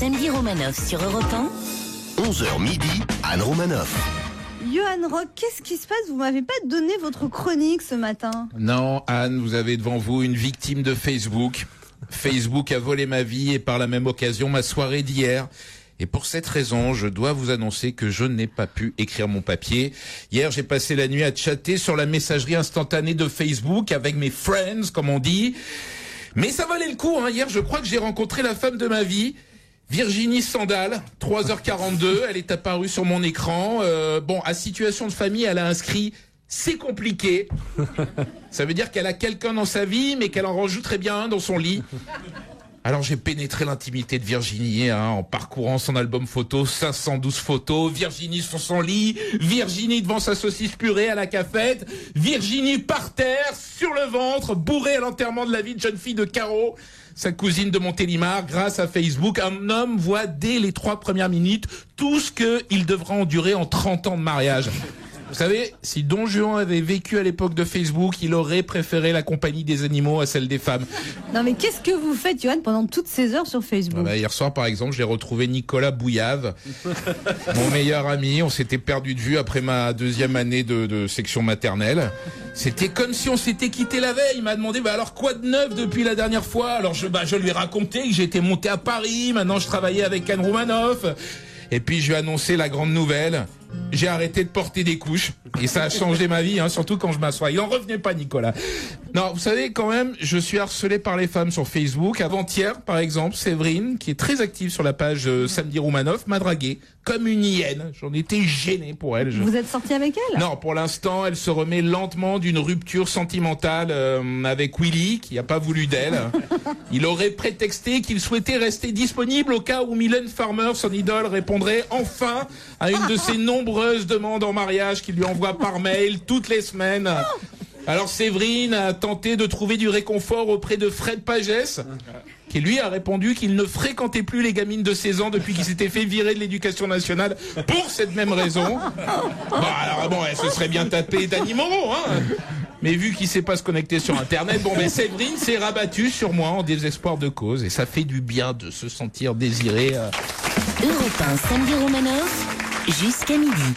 Samedi Romanoff sur Europe 1. 11h midi, Anne Romanoff. Johan Rock, qu'est-ce qui se passe? Vous m'avez pas donné votre chronique ce matin. Non, Anne, vous avez devant vous une victime de Facebook. Facebook a volé ma vie et par la même occasion ma soirée d'hier. Et pour cette raison, je dois vous annoncer que je n'ai pas pu écrire mon papier. Hier, j'ai passé la nuit à chatter sur la messagerie instantanée de Facebook avec mes friends, comme on dit. Mais ça valait le coup, hein. Hier, je crois que j'ai rencontré la femme de ma vie. Virginie Sandal, 3h42, elle est apparue sur mon écran. À situation de famille, elle a inscrit « C'est compliqué ». Ça veut dire qu'elle a quelqu'un dans sa vie, mais qu'elle en rajoute très bien un dans son lit. Alors j'ai pénétré l'intimité de Virginie en parcourant son album photo, 512 photos, Virginie sur son lit, Virginie devant sa saucisse purée à la cafette, Virginie par terre, sur le ventre, bourrée à l'enterrement de la vie de jeune fille de Caro, sa cousine de Montélimar. Grâce à Facebook, un homme voit dès les 3 premières minutes tout ce qu'il devra endurer en 30 ans de mariage. Vous savez, si Don Juan avait vécu à l'époque de Facebook, il aurait préféré la compagnie des animaux à celle des femmes. Non mais qu'est-ce que vous faites, Johan, pendant toutes ces heures sur Facebook? Hier soir, par exemple, j'ai retrouvé Nicolas Bouillave, mon meilleur ami. On s'était perdu de vue après ma 2e année de section maternelle. C'était comme si on s'était quitté la veille. Il m'a demandé, alors quoi de neuf depuis la dernière fois? Alors je lui ai raconté que j'étais monté à Paris, maintenant je travaillais avec Anne Romanoff. Et puis je lui ai annoncé la grande nouvelle. J'ai arrêté de porter des couches. Et ça a changé ma vie, surtout quand je m'assois. Il en revenait pas, Nicolas. Non, vous savez, quand même, je suis harcelé par les femmes sur Facebook. Avant-hier, par exemple, Séverine, qui est très active sur la page Samedi Romanoff, m'a dragué comme une hyène. J'en étais gêné pour elle. Vous êtes sorti avec elle? Non, pour l'instant, elle se remet lentement d'une rupture sentimentale avec Willy, qui n'a pas voulu d'elle. Il aurait prétexté qu'il souhaitait rester disponible au cas où Mylène Farmer, son idole, répondrait enfin à une de ses nombreuses demandes en mariage qu'il lui envoie par mail toutes les semaines. Alors Séverine a tenté de trouver du réconfort auprès de Fred Pagès, qui lui a répondu qu'il ne fréquentait plus les gamines de 16 ans depuis qu'il s'était fait virer de l'éducation nationale pour cette même raison. Elle se serait bien tapée Dany Moreau, Mais vu qu'il sait pas se connecter sur Internet, Séverine s'est rabattue sur moi en désespoir de cause. Et ça fait du bien de se sentir désiré. Europe 1, Samedi Romanoff, jusqu'à midi.